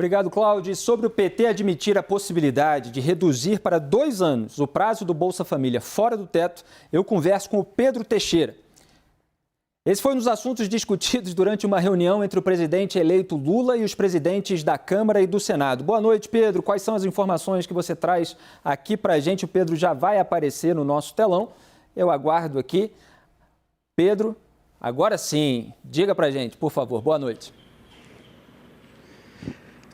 Obrigado, Cláudio. Sobre o PT admitir a possibilidade de reduzir para 2 anos o prazo do Bolsa Família fora do teto, eu converso com o Pedro Teixeira. Esse foi um dos assuntos discutidos durante uma reunião entre o presidente eleito Lula e os presidentes da Câmara e do Senado. Boa noite, Pedro. Quais são as informações que você traz aqui para a gente? O Pedro já vai aparecer no nosso telão. Eu aguardo aqui. Pedro, agora sim, diga para a gente, por favor. Boa noite.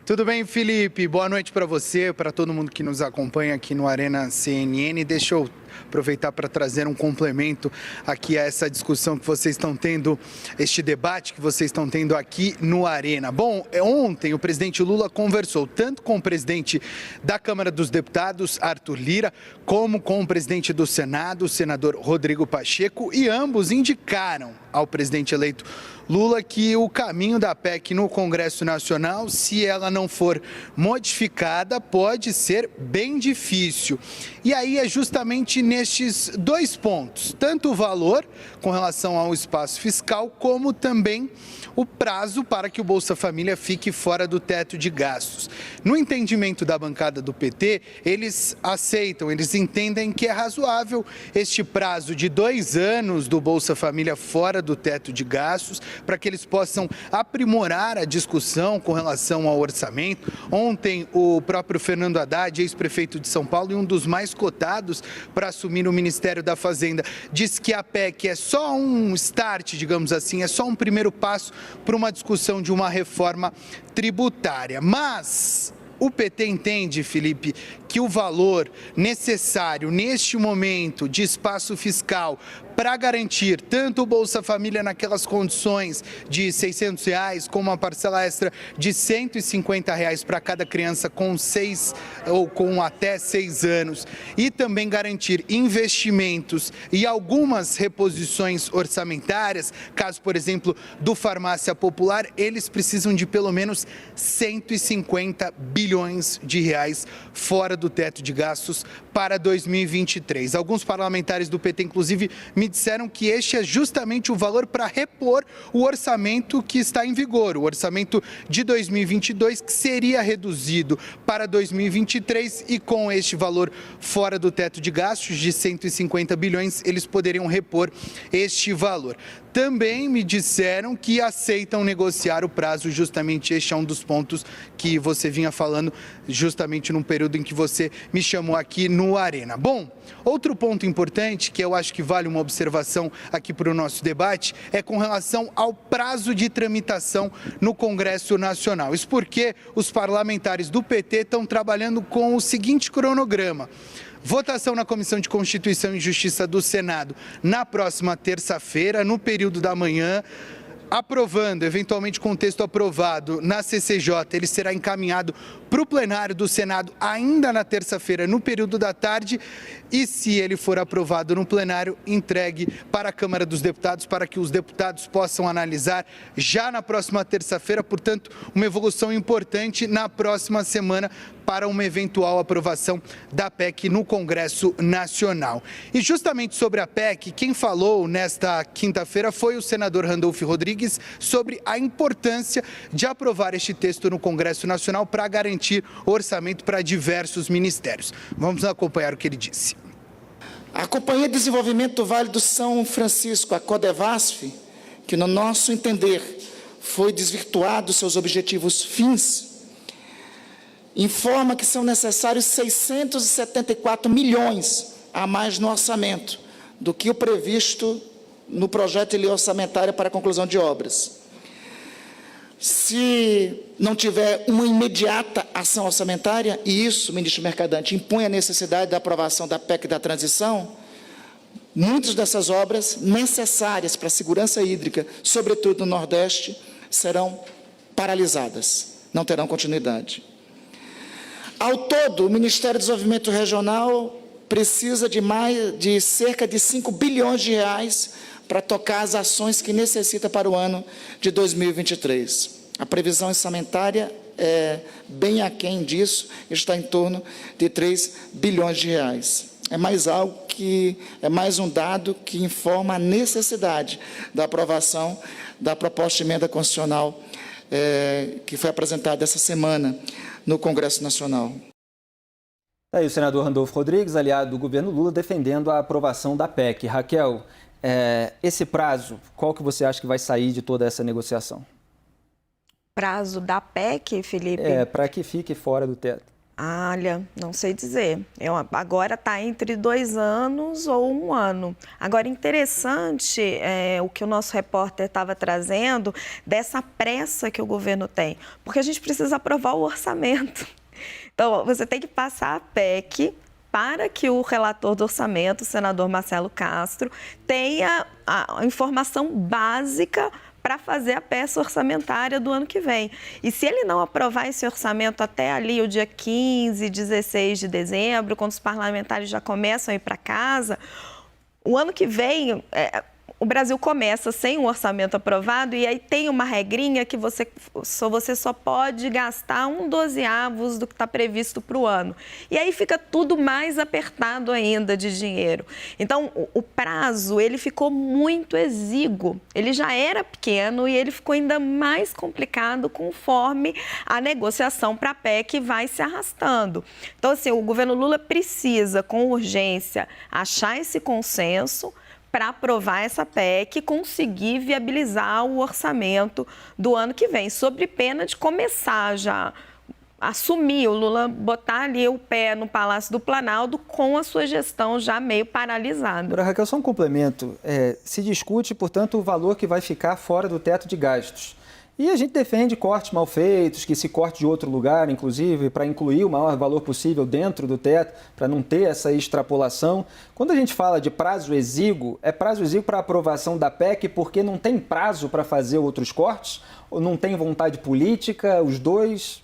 Tudo bem, Felipe? Boa noite para você, para todo mundo que nos acompanha aqui no Arena CNN. Deixa eu aproveitar para trazer um complemento aqui a essa discussão que vocês estão tendo, este debate que vocês estão tendo aqui no Arena. Bom, ontem o presidente Lula conversou tanto com o presidente da Câmara dos Deputados, Arthur Lira, como com o presidente do Senado, o senador Rodrigo Pacheco, e ambos indicaram ao presidente eleito Lula que o caminho da PEC no Congresso Nacional, se ela não for modificada, pode ser bem difícil. E aí é justamente nestes 2 pontos, tanto o valor com relação ao espaço fiscal, como também o prazo para que o Bolsa Família fique fora do teto de gastos. No entendimento da bancada do PT, eles aceitam, eles entendem que é razoável este prazo de 2 anos do Bolsa Família fora do teto de gastos, para que eles possam aprimorar a discussão com relação ao orçamento. Ontem, o próprio Fernando Haddad, ex-prefeito de São Paulo e um dos mais cotados para assumir o Ministério da Fazenda, disse que a PEC é só um start, digamos assim, é só um primeiro passo para uma discussão de uma reforma tributária. Mas o PT entende, Felipe, que o valor necessário neste momento de espaço fiscal para garantir tanto o Bolsa Família naquelas condições de R$600, como a parcela extra de R$150 para cada criança com 6 ou com até 6 anos, e também garantir investimentos e algumas reposições orçamentárias, caso, por exemplo, do Farmácia Popular, eles precisam de pelo menos 150 bilhões de reais fora do teto de gastos para 2023. Alguns parlamentares do PT, inclusive, me disseram que este é justamente o valor para repor o orçamento que está em vigor, o orçamento de 2022, que seria reduzido para 2023, e com este valor fora do teto de gastos de 150 bilhões, eles poderiam repor este valor. Também me disseram que aceitam negociar o prazo, justamente este é um dos pontos que você vinha falando, justamente num período em que você me chamou aqui no Arena. Bom, outro ponto importante, que eu acho que vale uma observação aqui para o nosso debate, é com relação ao prazo de tramitação no Congresso Nacional. Isso porque os parlamentares do PT estão trabalhando com o seguinte cronograma: votação na Comissão de Constituição e Justiça do Senado na próxima terça-feira, no período da manhã. Aprovando, eventualmente com o texto aprovado na CCJ, ele será encaminhado para o plenário do Senado ainda na terça-feira, no período da tarde, e se ele for aprovado no plenário, entregue para a Câmara dos Deputados, para que os deputados possam analisar já na próxima terça-feira. Portanto, uma evolução importante na próxima semana para uma eventual aprovação da PEC no Congresso Nacional. E justamente sobre a PEC, quem falou nesta quinta-feira foi o senador Randolfo Rodrigues sobre a importância de aprovar este texto no Congresso Nacional para garantir orçamento para diversos ministérios. Vamos acompanhar o que ele disse. A Companhia de Desenvolvimento do Vale do São Francisco, a Codevasf, que no nosso entender foi desvirtuado seus objetivos fins, informa que são necessários 674 milhões a mais no orçamento do que o previsto no projeto de lei orçamentária para a conclusão de obras. Se não tiver uma imediata ação orçamentária, e isso, ministro Mercadante, impõe a necessidade da aprovação da PEC da transição, muitas dessas obras necessárias para a segurança hídrica, sobretudo no Nordeste, serão paralisadas, não terão continuidade. Ao todo, o Ministério do Desenvolvimento Regional precisa de cerca de 5 bilhões de reais para tocar as ações que necessita para o ano de 2023. A previsão orçamentária é bem aquém disso, está em torno de 3 bilhões de reais. É mais um dado que informa a necessidade da aprovação da proposta de emenda constitucional que foi apresentada essa semana no Congresso Nacional. Aí o senador Randolfo Rodrigues, aliado do governo Lula, defendendo a aprovação da PEC. Raquel, esse prazo, qual que você acha que vai sair de toda essa negociação? Prazo da PEC, Felipe? Para que fique fora do teto. Olha, não sei dizer. Agora está entre 2 anos ou 1 ano. Agora, interessante o que o nosso repórter estava trazendo dessa pressa que o governo tem, porque a gente precisa aprovar o orçamento. Então, você tem que passar a PEC para que o relator do orçamento, o senador Marcelo Castro, tenha a informação básica para fazer a peça orçamentária do ano que vem. E se ele não aprovar esse orçamento até ali o dia 15, 16 de dezembro, quando os parlamentares já começam a ir para casa, o ano que vem o Brasil começa sem um orçamento aprovado e aí tem uma regrinha que você só pode gastar 1/12 do que está previsto para o ano. E aí fica tudo mais apertado ainda de dinheiro. Então, o prazo, ele ficou muito exíguo. Ele já era pequeno e ele ficou ainda mais complicado conforme a negociação para a PEC vai se arrastando. Então, assim, o governo Lula precisa, com urgência, achar esse consenso para aprovar essa PEC e conseguir viabilizar o orçamento do ano que vem, sob pena de começar já assumir, o Lula botar ali o pé no Palácio do Planalto com a sua gestão já meio paralisada. Raquel, só um complemento. Se discute, portanto, o valor que vai ficar fora do teto de gastos. E a gente defende cortes mal feitos, que se corte de outro lugar, inclusive, para incluir o maior valor possível dentro do teto, para não ter essa extrapolação. Quando a gente fala de prazo exíguo, é prazo exíguo para aprovação da PEC porque não tem prazo para fazer outros cortes? Ou não tem vontade política, os dois?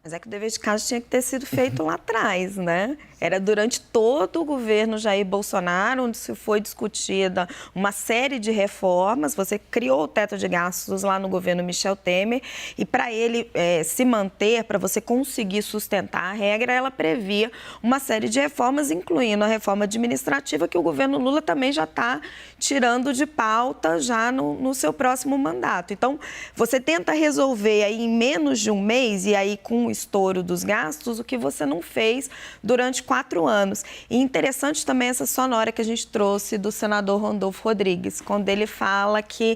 Mas é que o dever de casa tinha que ter sido feito lá atrás, né? Era durante todo o governo Jair Bolsonaro, onde se foi discutida uma série de reformas. Você criou o teto de gastos lá no governo Michel Temer e para ele se manter, para você conseguir sustentar a regra, ela previa uma série de reformas, incluindo a reforma administrativa, que o governo Lula também já está tirando de pauta já no seu próximo mandato. Então, você tenta resolver aí em menos de um mês e aí com o estouro dos gastos, o que você não fez durante 4 anos. E interessante também essa sonora que a gente trouxe do senador Randolfo Rodrigues, quando ele fala que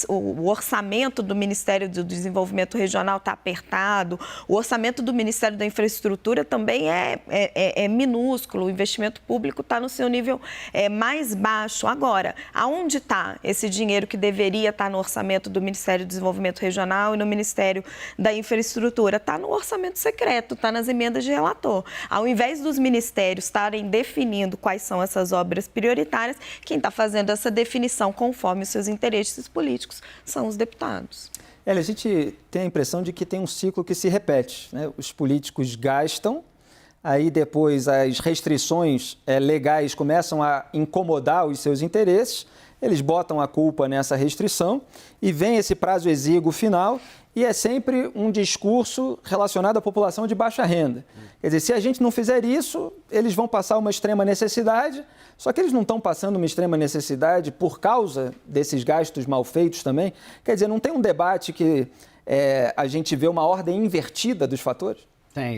o orçamento do Ministério do Desenvolvimento Regional está apertado, o orçamento do Ministério da Infraestrutura também é minúsculo, o investimento público está no seu nível mais baixo. Agora, aonde está esse dinheiro que deveria estar no orçamento do Ministério do Desenvolvimento Regional e no Ministério da Infraestrutura? Está no orçamento secreto, está nas emendas de relator. Ao invés dos ministérios estarem definindo quais são essas obras prioritárias, quem está fazendo essa definição conforme os seus interesses políticos são os deputados. A gente tem a impressão de que tem um ciclo que se repete, né? Os políticos gastam, aí depois as restrições legais começam a incomodar os seus interesses, eles botam a culpa nessa restrição e vem esse prazo exíguo final e é sempre um discurso relacionado à população de baixa renda. Quer dizer, se a gente não fizer isso, eles vão passar uma extrema necessidade, só que eles não estão passando uma extrema necessidade por causa desses gastos mal feitos também. Quer dizer, não tem um debate que a gente vê uma ordem invertida dos fatores?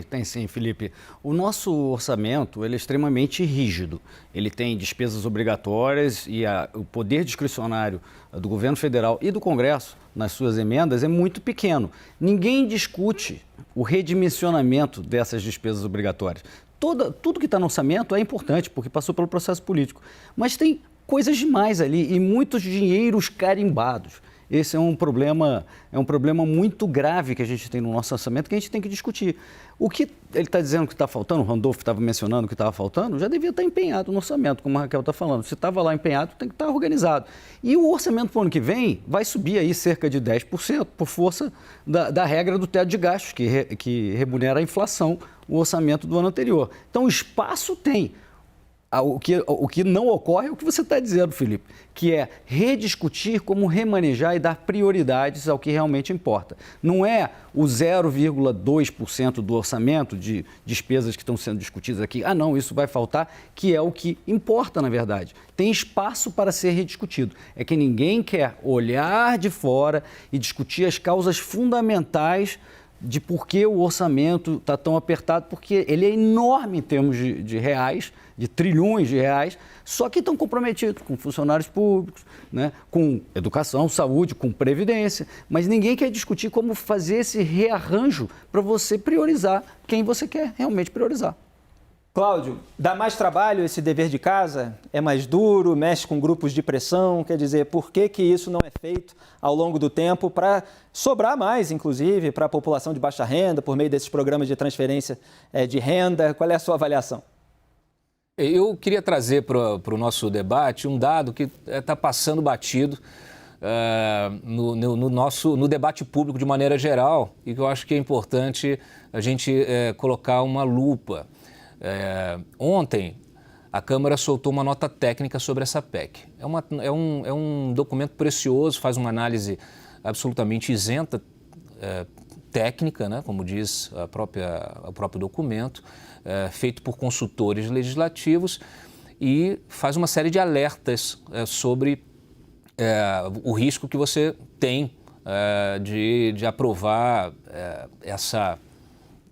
Tem sim, Felipe. O nosso orçamento ele é extremamente rígido. Ele tem despesas obrigatórias e o poder discricionário do governo federal e do Congresso, nas suas emendas, é muito pequeno. Ninguém discute o redimensionamento dessas despesas obrigatórias. Tudo que está no orçamento é importante, porque passou pelo processo político. Mas tem coisas demais ali e muitos dinheiros carimbados. Esse é um problema muito grave que a gente tem no nosso orçamento, que a gente tem que discutir. O que ele está dizendo que está faltando, o Randolfo estava mencionando que estava faltando, já devia estar empenhado no orçamento, como a Raquel está falando. Se estava lá empenhado, tem que estar organizado. E o orçamento para o ano que vem vai subir aí cerca de 10% por força da regra do teto de gastos, que remunera a inflação, o orçamento do ano anterior. Então, o espaço tem. O que não ocorre é o que você está dizendo, Felipe, que é rediscutir como remanejar e dar prioridades ao que realmente importa. Não é o 0,2% do orçamento de despesas que estão sendo discutidas aqui. Ah, não, isso vai faltar, que é o que importa, na verdade. Tem espaço para ser rediscutido. É que ninguém quer olhar de fora e discutir as causas fundamentais de por que o orçamento está tão apertado, porque ele é enorme em termos de reais, de trilhões de reais, só que estão comprometidos com funcionários públicos, né, com educação, saúde, com previdência, mas ninguém quer discutir como fazer esse rearranjo para você priorizar quem você quer realmente priorizar. Cláudio, dá mais trabalho esse dever de casa? É mais duro, mexe com grupos de pressão? Quer dizer, por que isso não é feito ao longo do tempo para sobrar mais, inclusive, para a população de baixa renda, por meio desses programas de transferência de renda? Qual é a sua avaliação? Eu queria trazer para o nosso debate um dado que está passando batido no debate público de maneira geral e que eu acho que é importante a gente colocar uma lupa. Ontem, a Câmara soltou uma nota técnica sobre essa PEC. É um documento precioso, faz uma análise absolutamente isenta, técnica, né, como diz o próprio documento, feito por consultores legislativos e faz uma série de alertas sobre o risco que você tem de aprovar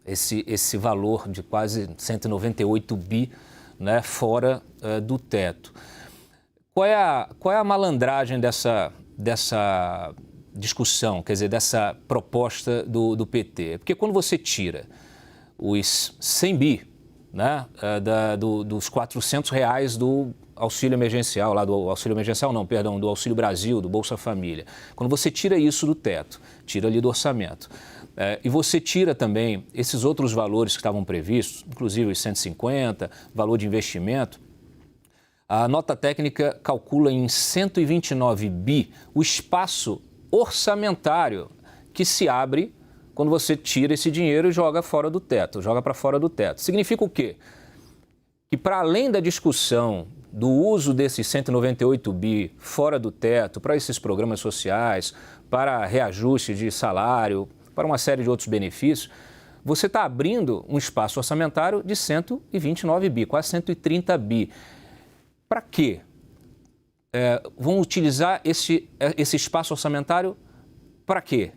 esse valor de quase 198 bi, né, fora do teto. Qual é a malandragem dessa discussão, quer dizer, dessa proposta do PT? Porque quando você tira os 100 bi, né, dos R$400 do auxílio emergencial, do Auxílio Brasil, do Bolsa Família, quando você tira isso do teto, tira ali do orçamento, e você tira também esses outros valores que estavam previstos, inclusive os 150, valor de investimento, a nota técnica calcula em 129 bi o espaço orçamentário que se abre quando você tira esse dinheiro e joga fora do teto, joga para fora do teto. Significa o quê? Que para além da discussão do uso desses 198 bi fora do teto para esses programas sociais, para reajuste de salário, para uma série de outros benefícios, você está abrindo um espaço orçamentário de 129 bi, quase 130 bi. Para quê? Vão utilizar esse espaço orçamentário para quê?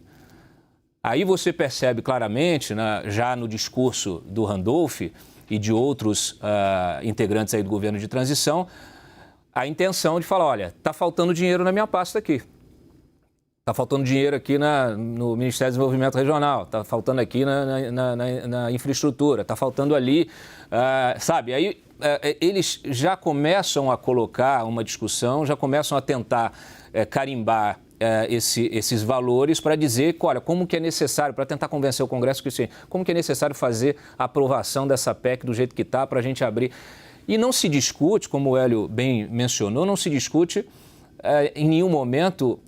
Aí você percebe claramente, já no discurso do Randolph e de outros integrantes aí do governo de transição, a intenção de falar, olha, está faltando dinheiro na minha pasta aqui. Está faltando dinheiro aqui no Ministério do Desenvolvimento Regional, está faltando aqui na infraestrutura, está faltando ali, sabe? Aí eles já começam a colocar uma discussão, já começam a tentar carimbar esses valores para dizer, olha, como que é necessário, para tentar convencer o Congresso que sim, como que é necessário fazer a aprovação dessa PEC do jeito que está para a gente abrir. E não se discute, como o Hélio bem mencionou, não se discute em nenhum momento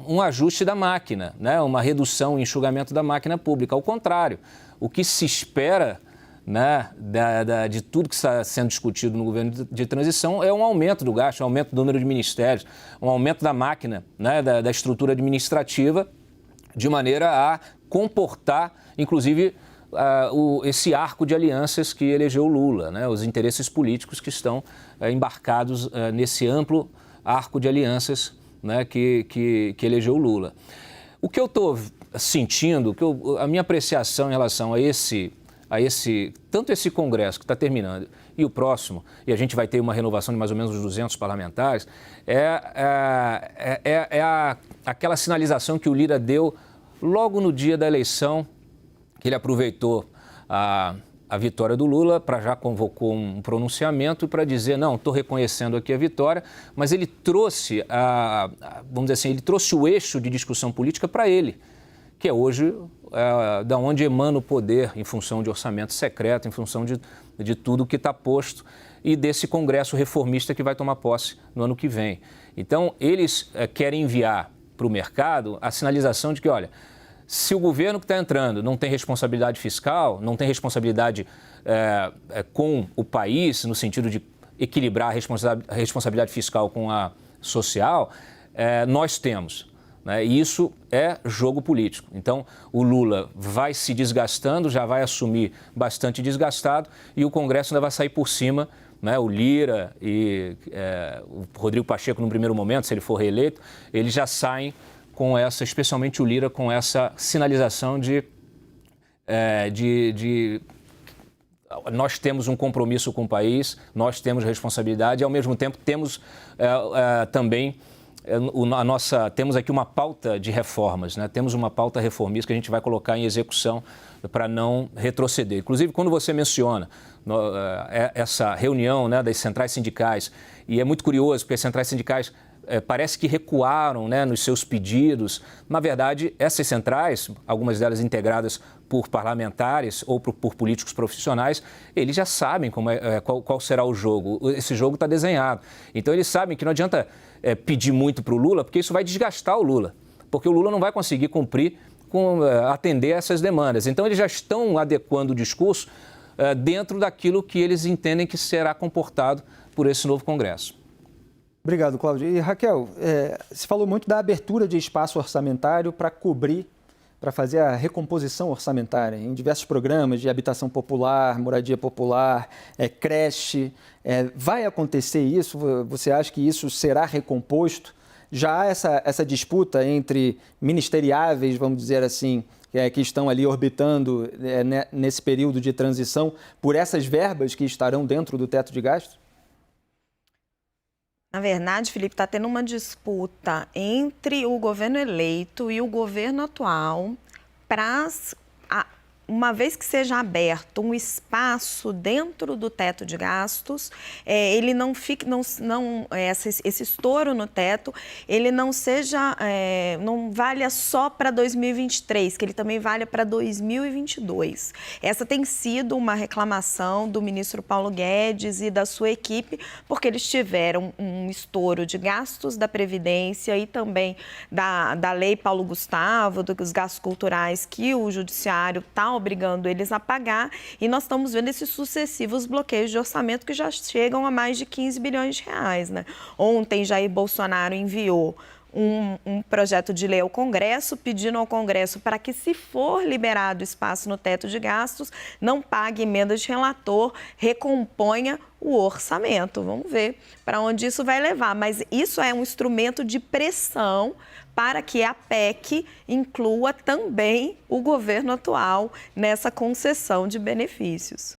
um ajuste da máquina, né? Uma redução, um enxugamento da máquina pública. Ao contrário, o que se espera, né, de tudo que está sendo discutido no governo de transição é um aumento do gasto, um aumento do número de ministérios, um aumento da máquina, né, da estrutura administrativa, de maneira a comportar, inclusive, esse arco de alianças que elegeu Lula, né, os interesses políticos que estão embarcados nesse amplo arco de alianças, né, que elegeu Lula. O que eu estou sentindo, a minha apreciação em relação a tanto esse Congresso que está terminando e o próximo, e a gente vai ter uma renovação de mais ou menos uns 200 parlamentares, aquela sinalização que o Lira deu logo no dia da eleição, que ele aproveitou a vitória do Lula, já convocou um pronunciamento para dizer, não, estou reconhecendo aqui a vitória, mas ele trouxe, vamos dizer assim, ele trouxe o eixo de discussão política para ele, que é hoje da onde emana o poder em função de orçamento secreto, em função de tudo que está posto e desse Congresso reformista que vai tomar posse no ano que vem. Então, eles querem enviar para o mercado a sinalização de que, olha, se o governo que está entrando não tem responsabilidade fiscal, não tem responsabilidade com o país, no sentido de equilibrar a responsabilidade fiscal com a social, nós temos. Né? E isso é jogo político. Então, o Lula vai se desgastando, já vai assumir bastante desgastado e o Congresso ainda vai sair por cima. Né? O Lira e o Rodrigo Pacheco, no primeiro momento, se ele for reeleito, eles já saem com essa, especialmente o Lira, com essa sinalização de nós temos um compromisso com o país, nós temos responsabilidade e, ao mesmo tempo, temos também temos aqui uma pauta de reformas, né? Temos uma pauta reformista que a gente vai colocar em execução para não retroceder. Inclusive, quando você menciona essa reunião, né, das centrais sindicais, e é muito curioso porque as centrais sindicais parece que recuaram, né, nos seus pedidos. Na verdade, essas centrais, algumas delas integradas por parlamentares ou por políticos profissionais, eles já sabem qual será o jogo. Esse jogo está desenhado. Então, eles sabem que não adianta pedir muito para o Lula, porque isso vai desgastar o Lula. Porque o Lula não vai conseguir cumprir, atender essas demandas. Então, eles já estão adequando o discurso dentro daquilo que eles entendem que será comportado por esse novo Congresso. Obrigado, Cláudio. E, Raquel, se falou muito da abertura de espaço orçamentário para cobrir, para fazer a recomposição orçamentária em diversos programas de habitação popular, moradia popular, creche. Vai acontecer isso? Você acha que isso será recomposto? Já há essa disputa entre ministeriáveis, vamos dizer assim, que estão ali orbitando nesse período de transição por essas verbas que estarão dentro do teto de gastos? Na verdade, Felipe, está tendo uma disputa entre o governo eleito e o governo atual para, uma vez que seja aberto um espaço dentro do teto de gastos, ele não fique, esse estouro no teto, ele não seja, não valha só para 2023, que ele também valha para 2022. Essa tem sido uma reclamação do ministro Paulo Guedes e da sua equipe, porque eles tiveram um estouro de gastos da Previdência e também da Lei Paulo Gustavo, dos gastos culturais que o Judiciário está obrigando eles a pagar, e nós estamos vendo esses sucessivos bloqueios de orçamento que já chegam a mais de 15 bilhões de reais, né? Ontem, Jair Bolsonaro enviou um projeto de lei ao Congresso, pedindo ao Congresso para que, se for liberado espaço no teto de gastos, não pague emenda de relator, recomponha o orçamento. Vamos ver para onde isso vai levar. Mas isso é um instrumento de pressão para que a PEC inclua também o governo atual nessa concessão de benefícios.